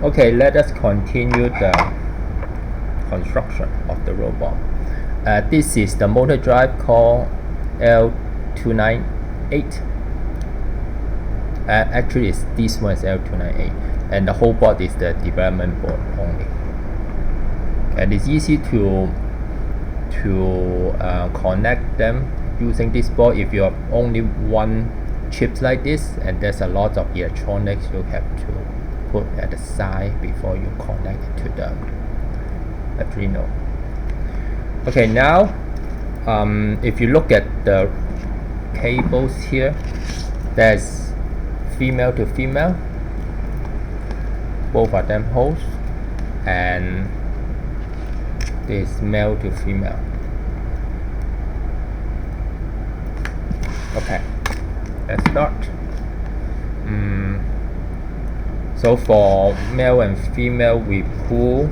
Okay, let us continue the construction of the robot. This is the motor drive called L298. Actually, this one is L298, and the whole board is the development board only. And it's easy to connect them using this board. If you have only one chip like this, and there's a lot of electronics you have to put at the side before you connect it to the Arduino. Okay, now if you look at the cables here, there's female to female, both of them holes, and this male to female. Okay, let's start. So for male and female, we pull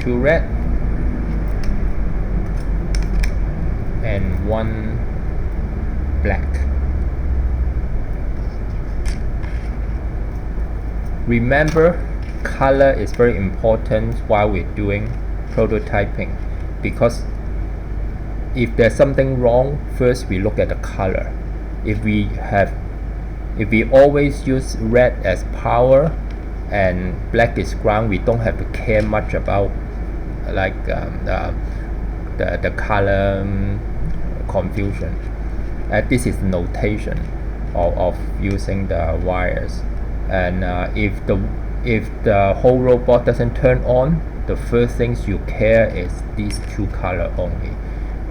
2 red and 1 black. Remember, color is very important while we're doing prototyping, because if there's something wrong, first we look at the color. If we always use red as power and black is ground, we don't have to care much about like the color confusion. This is notation of using the wires. And if the whole robot doesn't turn on, the first things you care is these 2 color only.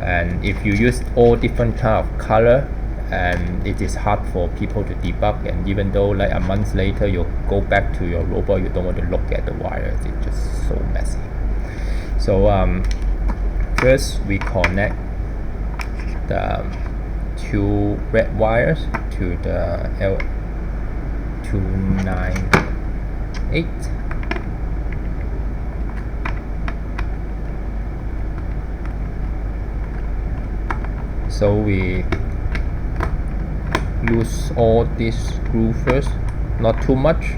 And if you use all different kind of color, and it is hard for people to debug, and even though like a month later you go back to your robot, you don't want to look at the wires, it's just so messy. So first we connect the 2 red wires to the L298. So we loose all this screw first, not too much.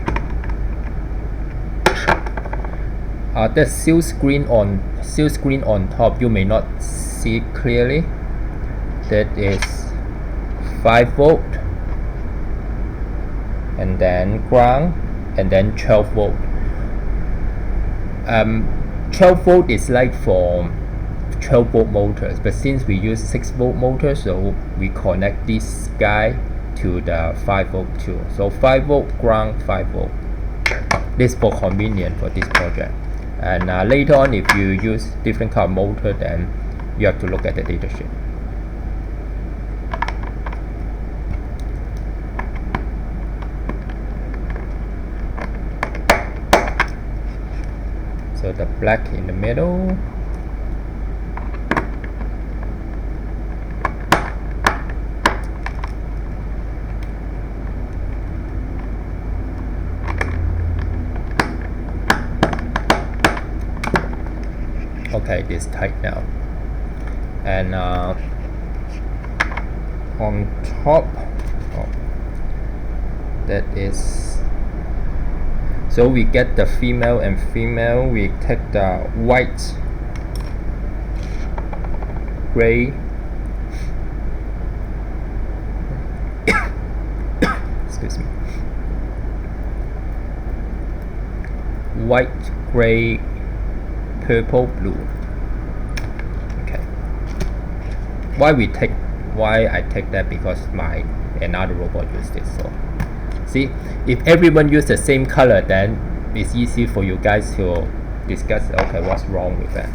There's seal screen on top, you may not see it clearly. That is 5 volt, and then ground, and then 12 volt. 12 volt is like for 12 volt motors, but since we use 6 volt motors, so we connect this guy to the 5 volt too. So 5 volt ground, 5 volt. This for convenient for this project. And later on, if you use different kind of motor, then you have to look at the datasheet. So the black in the middle. Okay, this tight now. And on top, that is, so we get the female and female, we take the white, gray, excuse me, white, gray, purple, blue. Okay. Why I take that? Because another robot used this. So see, if everyone use the same color, then it's easy for you guys to discuss, okay, what's wrong with that.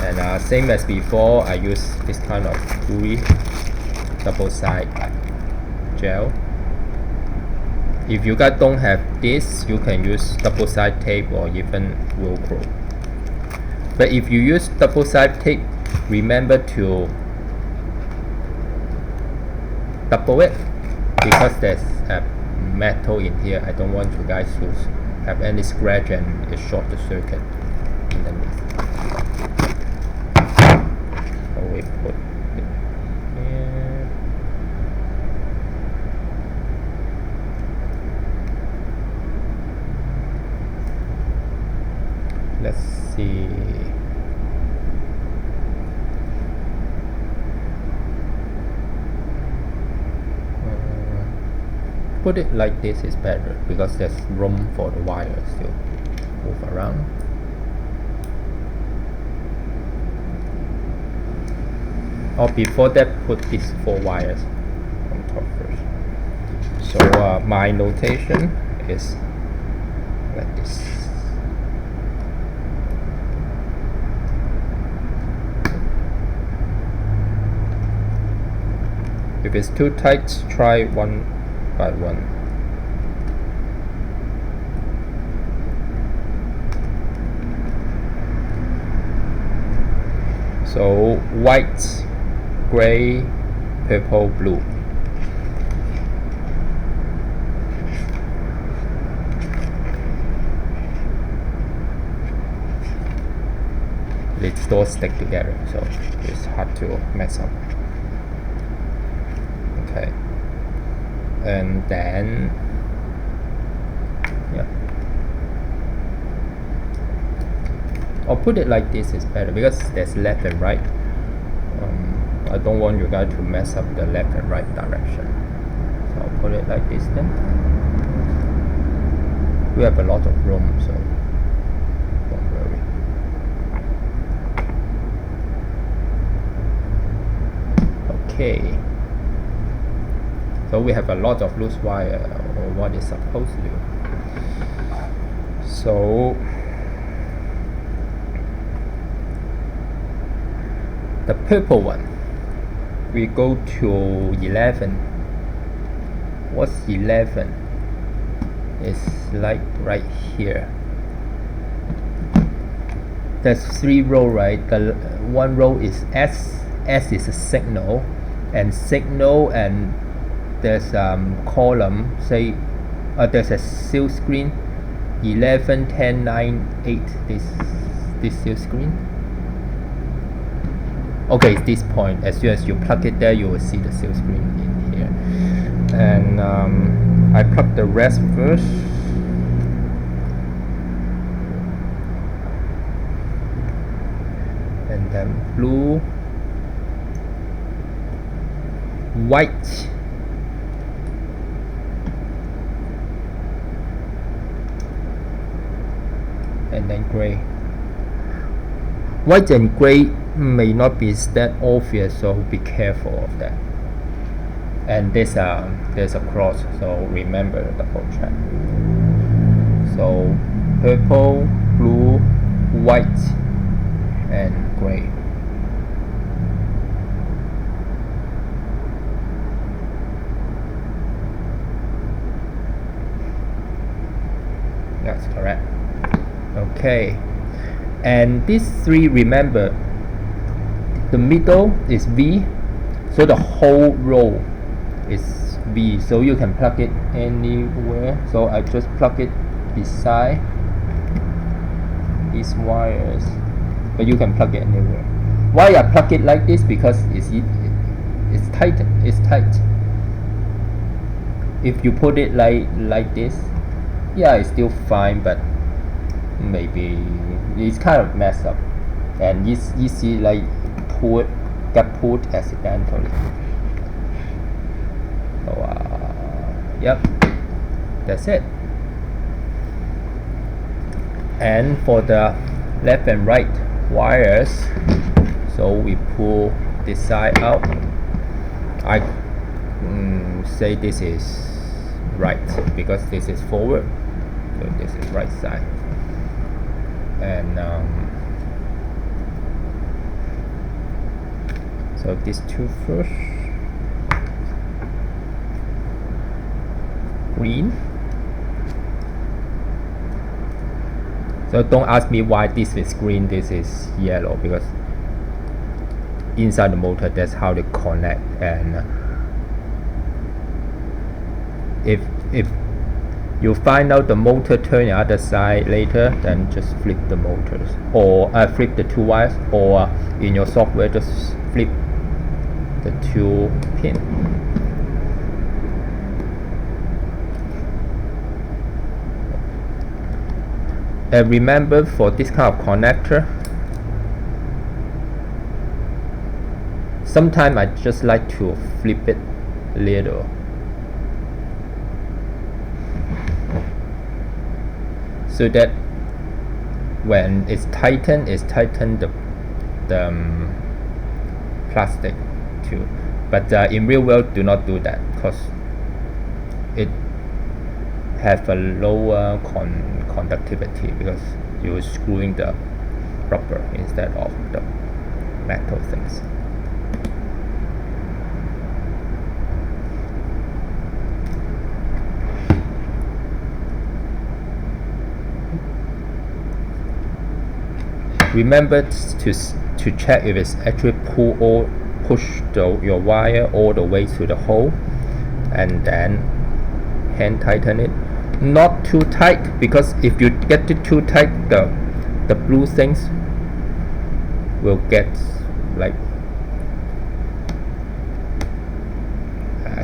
And same as before, I use this kind of gooey double side gel. If you guys don't have this, you can use double side tape or even Velcro. But if you use double side tape, remember to double it, because there's a metal in here. I don't want you guys to have any scratch and it short the circuit underneath. So we put it here. see. Put it like this is better because there's room for the wires to move around. Or before that, put these 4 wires on top first. So my notation is like this. If it's too tight, try one by one. So white, gray, purple, blue. They all stick together, so it's hard to mess up. Okay, and then yeah, or put it like this is better because there's left and right. I don't want you guys to mess up the left and right direction, so I'll put it like this then. We have a lot of room, so don't worry. Okay, so we have a lot of loose wire, or what is supposed to. So the purple one, we go to 11. What's 11? It's like right here. There's 3 rows, right? The one row is S. S is a signal, and there's column. Say there's a seal screen 11, 10, 9, 8. This seal screen. Okay, it's this point. As soon as you plug it there, you will see the seal screen in here. And I plug the rest first. And then blue, white, and then gray. White and gray may not be that obvious, so be careful of that. And there's a cross, so remember the double check. So purple, blue, white, and gray. That's correct. Okay, and these 3, remember, the middle is V, so the whole row is V, so you can plug it anywhere. So I just plug it beside these wires, but you can plug it anywhere. Why I plug it like this? Because it's tight. It's tight. If you put it like this, yeah, it's still fine, but maybe it's kind of messed up, and it's easy like get pulled accidentally. So yep, that's it. And for the left and right wires, so we pull this side out. I say this is right because this is forward, so this is right side. And so these 2 first. Green. So don't ask me why this is green, this is yellow, because inside the motor that's how they connect. And if you find out the motor turn the other side later, then just flip the motors, or flip the 2 wires, or in your software just flip the 2 pin. And remember, for this kind of connector, sometimes I just like to flip it a little. So that when it's tightened the plastic too. But in real world, do not do that because it have a lower conductivity because you're screwing the rubber instead of the metal things. Remember to check if it's actually push your wire all the way to the hole, and then hand tighten it. Not too tight, because if you get it too tight, the blue things will get like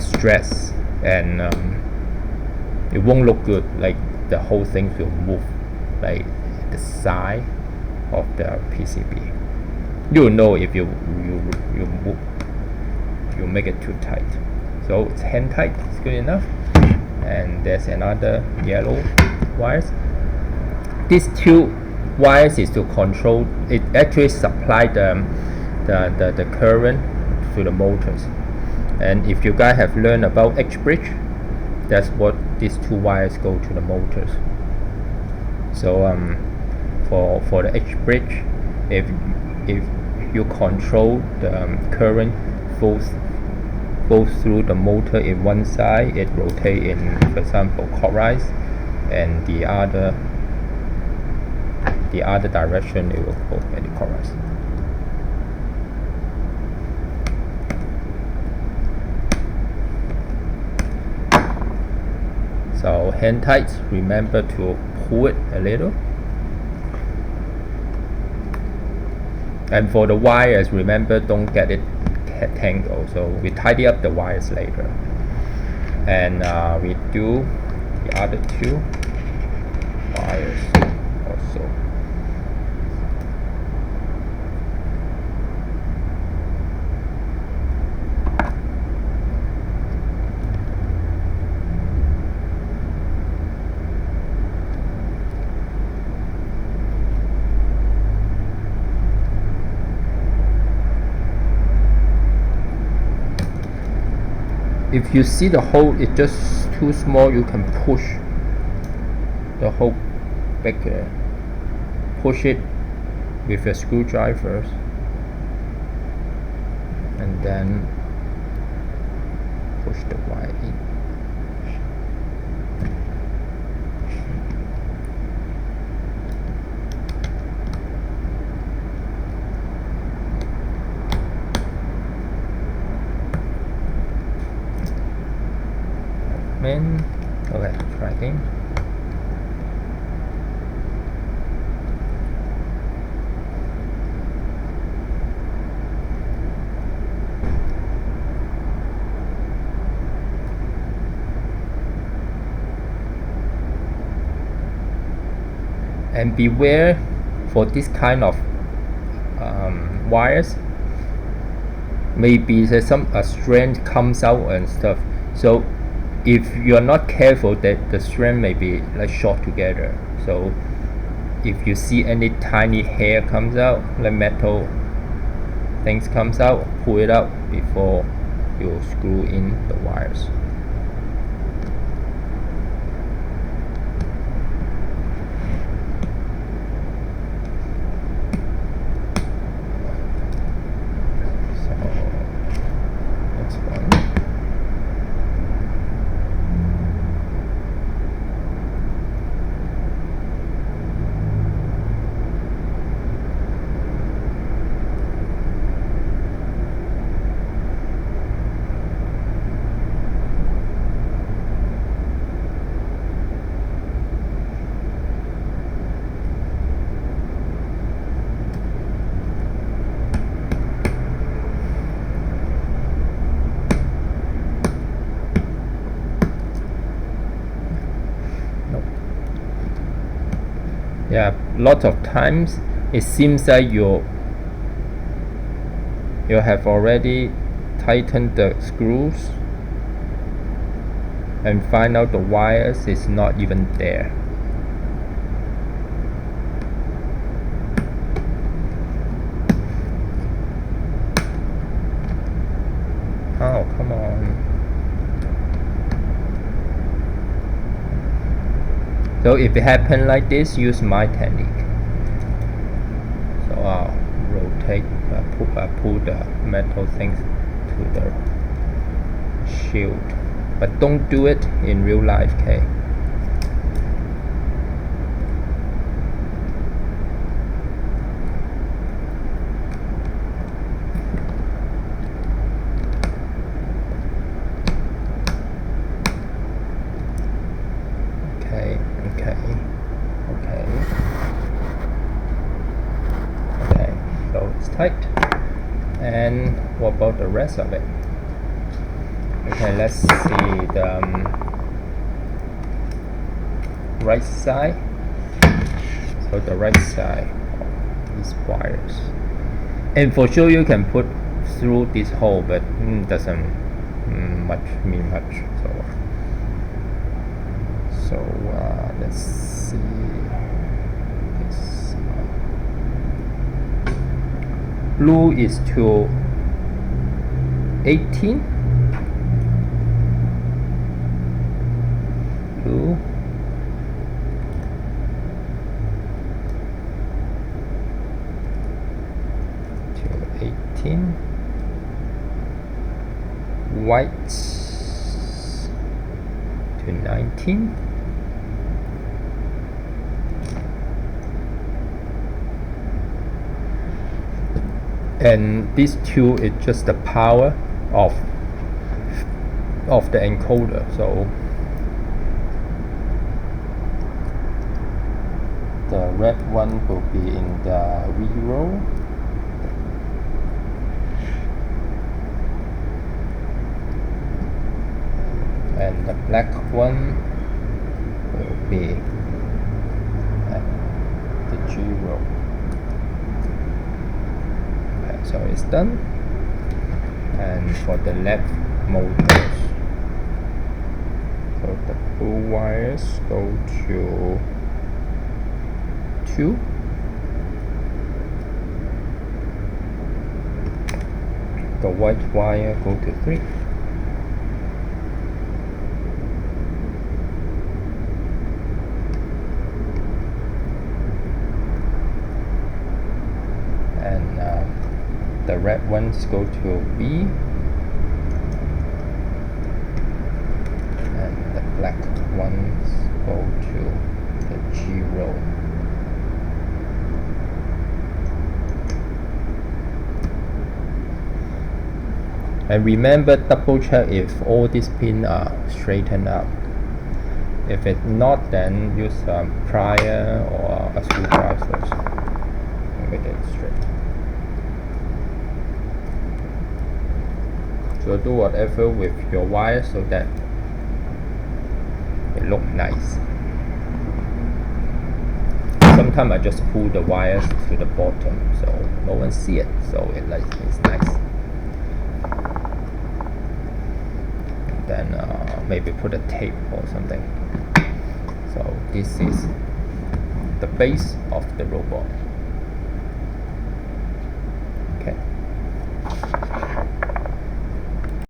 stress, and it won't look good. Like the whole thing will move like the side of the PCB. You'll know if you make it too tight. So it's hand tight, it's good enough. And there's another yellow wires. These two wires is to control. It actually supply the current to the motors. And if you guys have learned about H-bridge, that's what these two wires go to the motors. So for the H-bridge, if you control the current flows through the motor in one side, it rotates in, for example, clockwise, and the other direction it will go anti-clockwise. So hand tight, remember to pull it a little. And for the wires, remember, don't get it tangled. So we tidy up the wires later. And we do the other two wires also. If you see the hole is just too small, you can push the hole back. Push it with a screwdriver, and then push the wire in. Okay, try again. And beware for this kind of wires. Maybe there's a strand comes out and stuff. So if you're not careful, that the strand may be like short together. So if you see any tiny hair comes out, like metal things comes out, pull it out before you screw in the wires. Yeah, lots of times it seems that you have already tightened the screws and find out the wires is not even there. Oh, come on. So if it happens like this, use my technique. So I'll rotate, pull the metal things to the shield. But don't do it in real life, okay? Okay, so it's tight. And what about the rest of it? Okay, let's see the right side. So the right side of these wires, and for sure you can put through this hole, but doesn't mean much. So let's see this. Blue is to 18. Blue. To 18. White to 19. And these two is just the power of the encoder. So the red one will be in the V row, and the black one will be at the G row. So it's done. And for the left motors, so the blue wires go to 2, the white wire go to 3. The red ones go to B, and the black ones go to the G row. And remember, double check if all these pins are straightened up. If it's not, then use a plier or a screwdriver to make it straight. So do whatever with your wire so that it looks nice. Sometimes I just pull the wires to the bottom so no one see it, so it's nice. Then maybe put a tape or something. So this is the base of the robot.